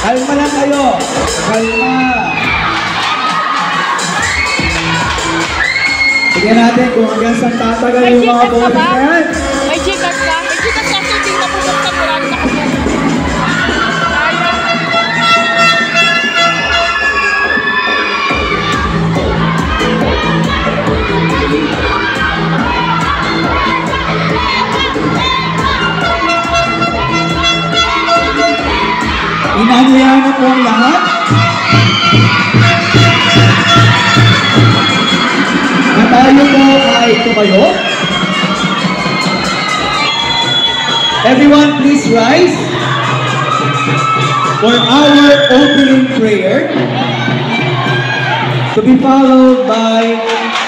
Kalma lang kayo. Kalma. Tingnan natin kung hanggang saan tatagal yung mga boses na yan. May chikas ka? May chikas ka, so hindi mapupuksan mo lang sa kasi. Inahayaan na po ang lahat. Na tayo po ay tumayo. Everyone please rise for our opening prayer, to be followed by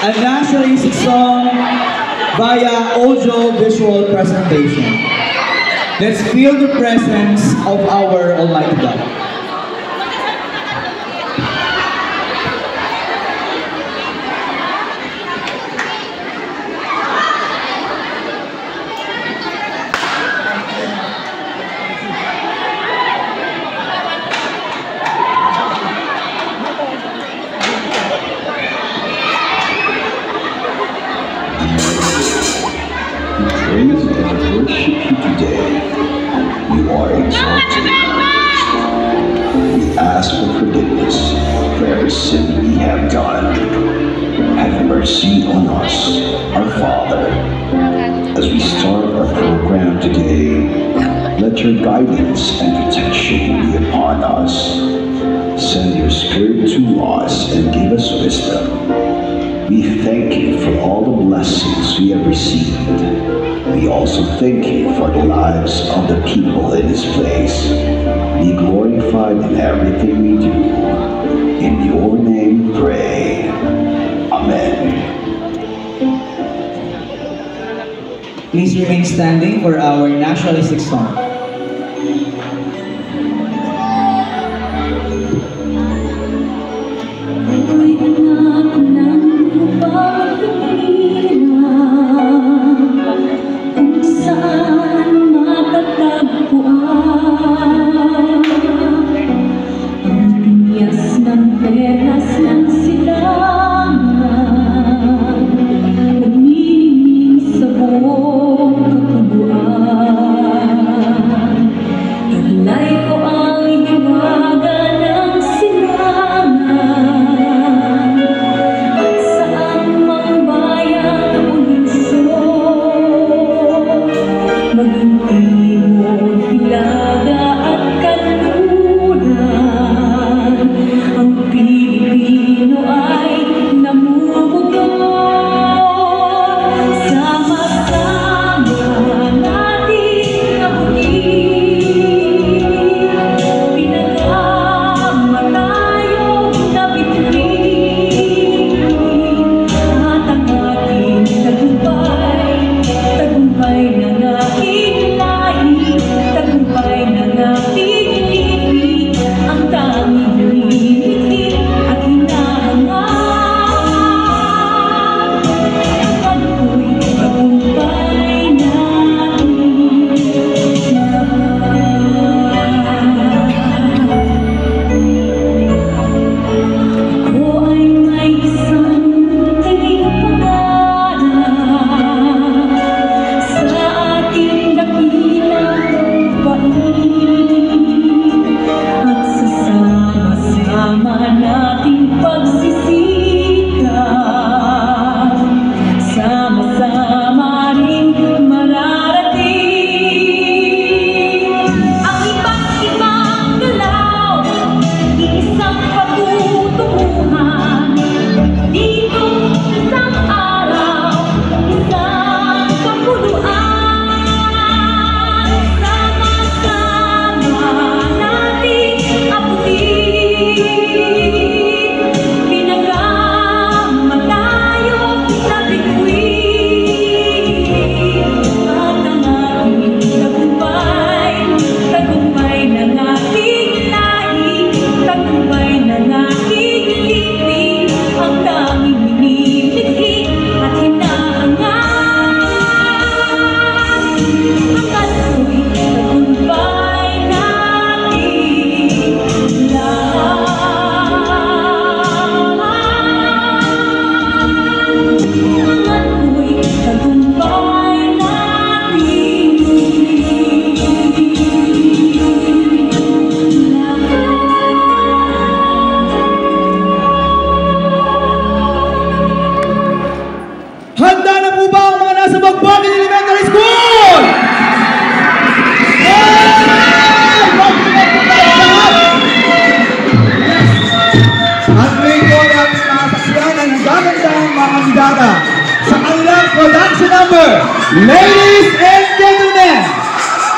a nationalistic song via audio visual presentation. Let's feel the presence of our Almighty God. Praise and worship you today. You are exalted. We ask for forgiveness for every sin we have done. Have mercy on us, our Father. As we start our program today, let your guidance and protection be upon us. Send your Spirit to us and give us wisdom. We thank you for all the blessings we have received. We also thank you for the lives of the people in this place. Be glorified in everything we do. In your name we pray. Amen. Please remain standing for our nationalistic song. Sa buong katubuan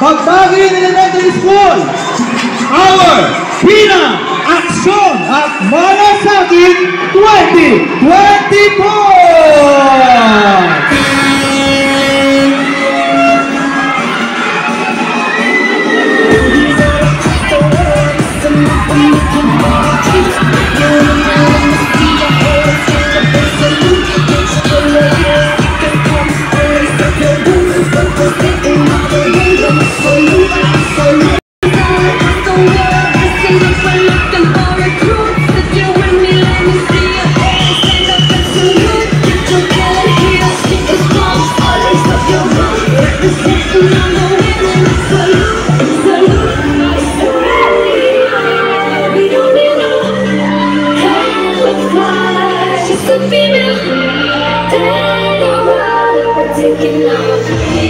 Magbaguin Elementary School, our pinang-aksyon at malasakit 2024!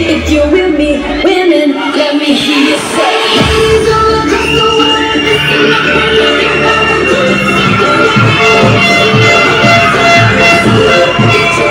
If you're with me, women, let me hear you say, ladies all across the world, listen up and look at what I'm doing. Get your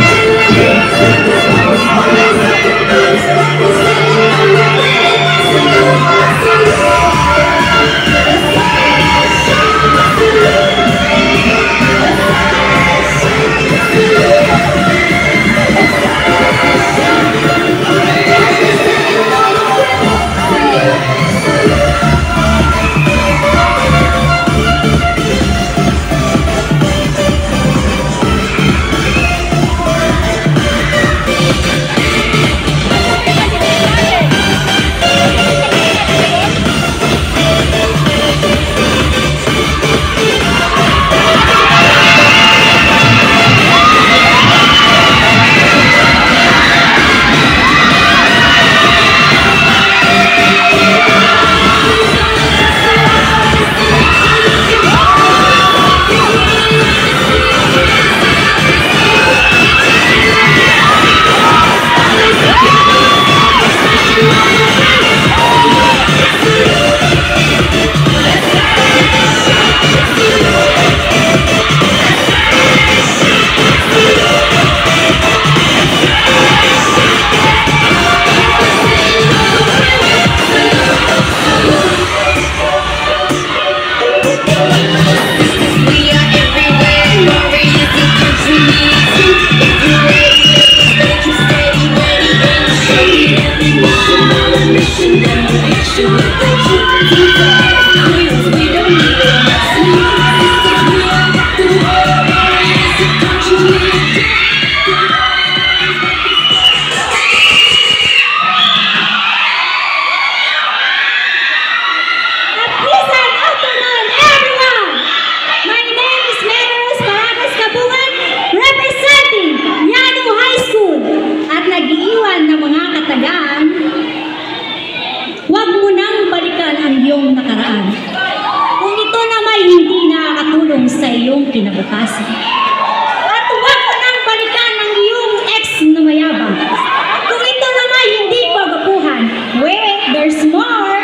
kinabukasan. At huwag mo nang balikan ang iyong ex na mayabang. Kung ito naman hindi pagkapuhan, wait, there's more.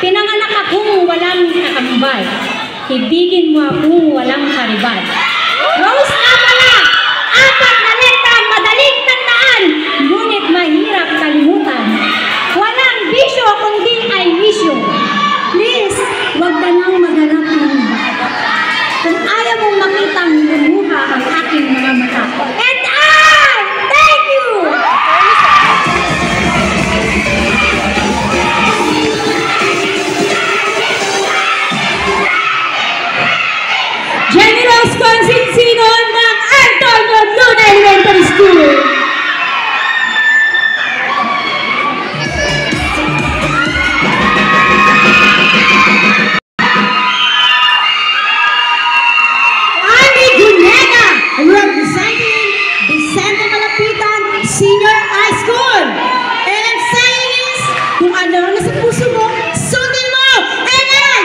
Pinanganak akong walang kakambal. Ibigin mo akong walang karibal. Rose Amala, 4 na letra, madaling tandaan, ngunit mahirap kalimutan. Walang bisyo kundi ay misyo. Please, huwag ka nang maghanap ng iba. Kung ayaw mong makitang lumuha ang aking mga mata. And I thank you! General Consinsino ng Antonio Luna Elementary School. Senior High School. And I'm saying is, kung ano na sa puso mo, sundin mo! Amen!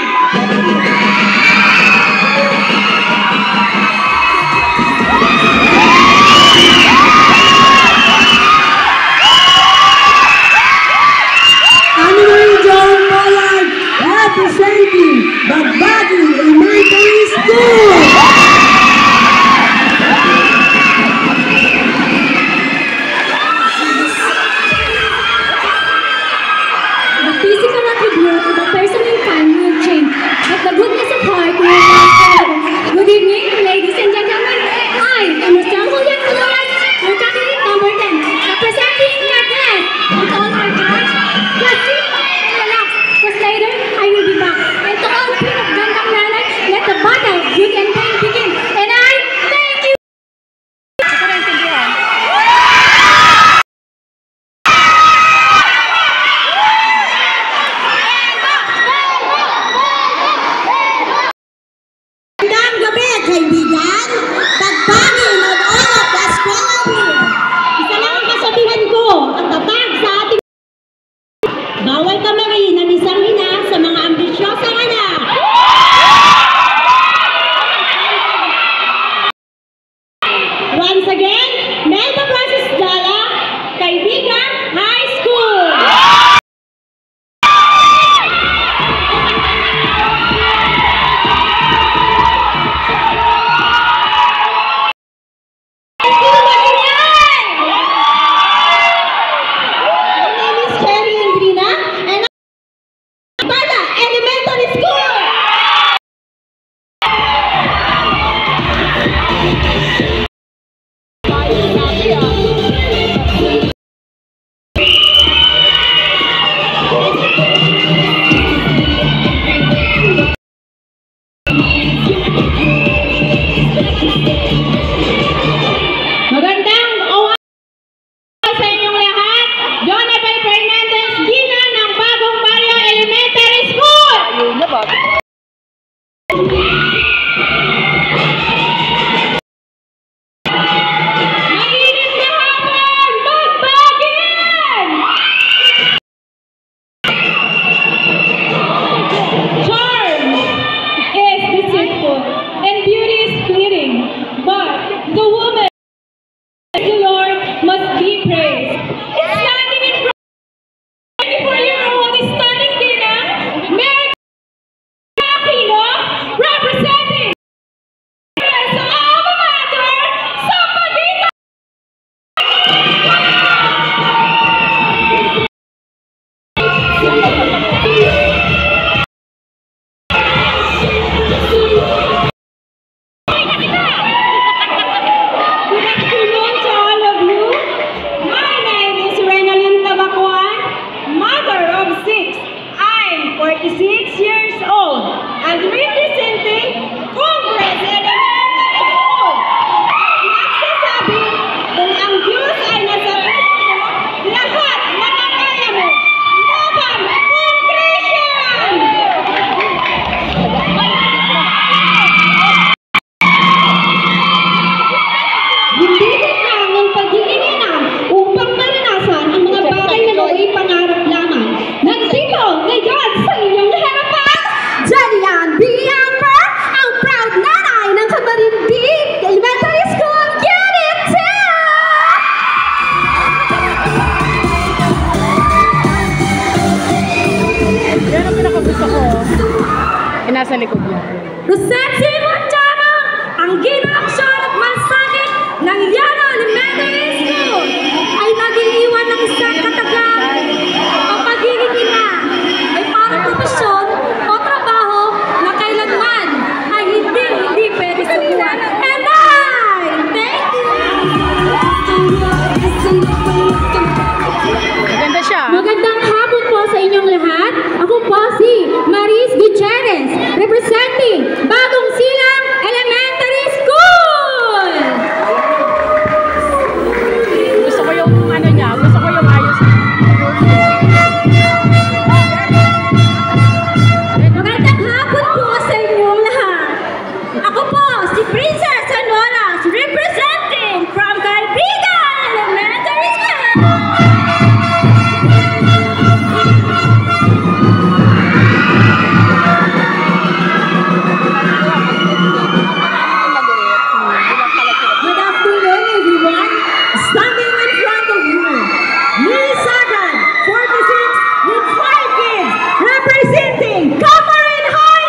nasa likod niya. Rosetsi Montano, ang ginaaksyon at mansakit ng Yana Elementary School ay naging iwan ng isang katagang ang pagiging ina ay parang profesyon o trabaho na kailanman ay hindi pwede subukan. And I thank you! Maganda siya. Magandang hapon po sa inyong lahat. Ako po si Maris Gutierrez, representing Bagong Silang Elementary School! Gusto ko yung ano niya. Gusto ko yung ayos. Magandang hapon po sa inyong lahat. Ako po si Princess Anolas, representing from Kaibigan Elementary School! Good afternoon, everyone. Standing in front of you, Miss Sagan, 46, with 5 kids, representing Cameron High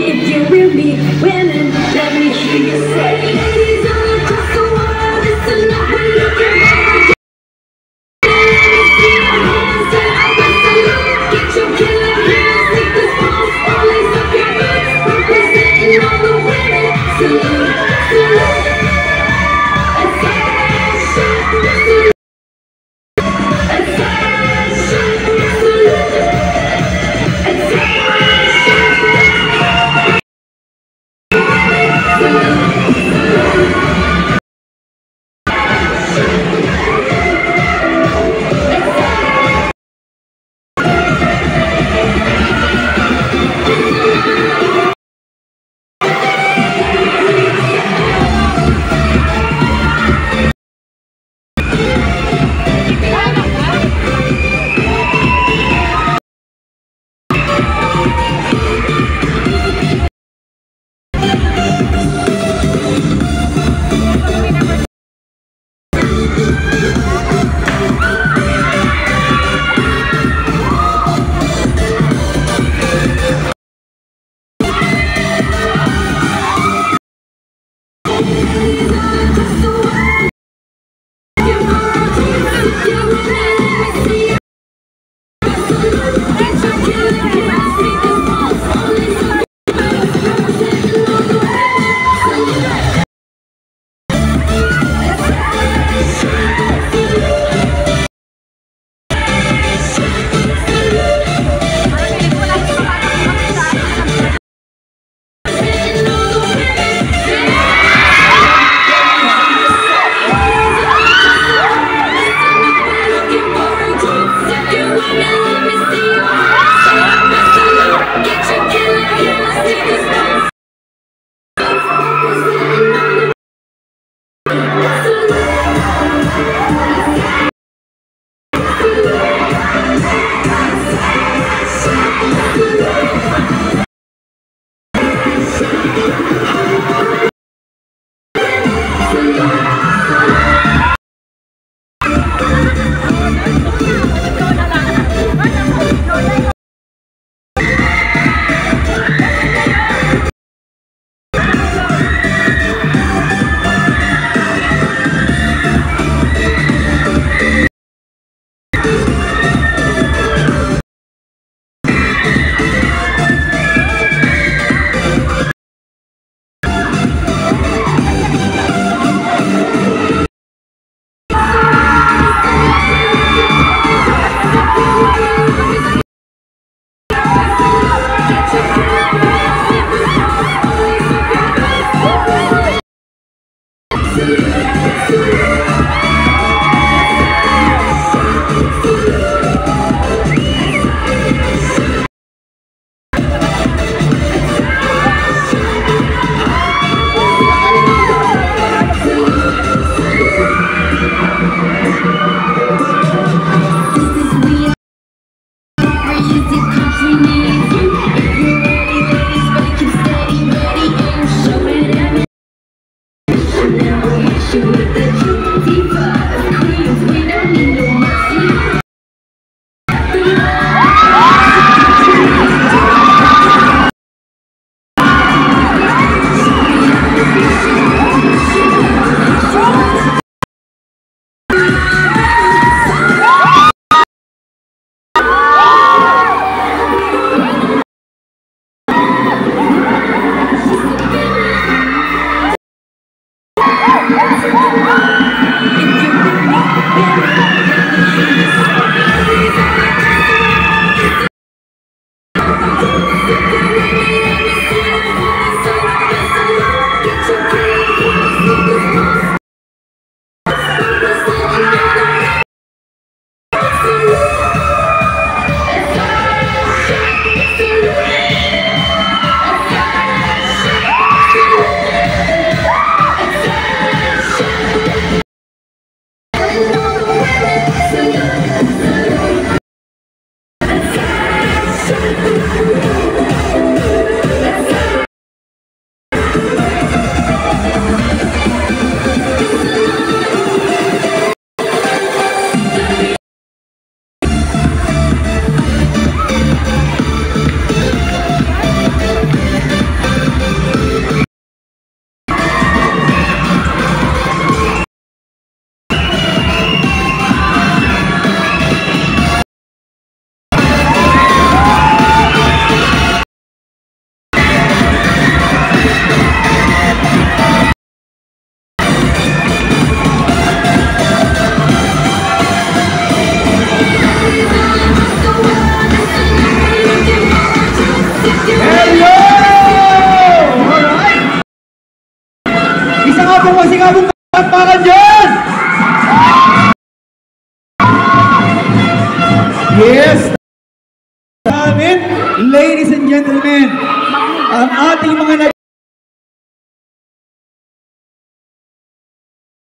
If you really winning, let me hear you say, ladies all across the world, listen up when you can make it. Get your killer hands, take this pulse, or lace up your boots, representing all the women. Salute, salute, and salute, and salute, and salute. Palakpakan dyan! Yes! Ladies and gentlemen, ang ating mga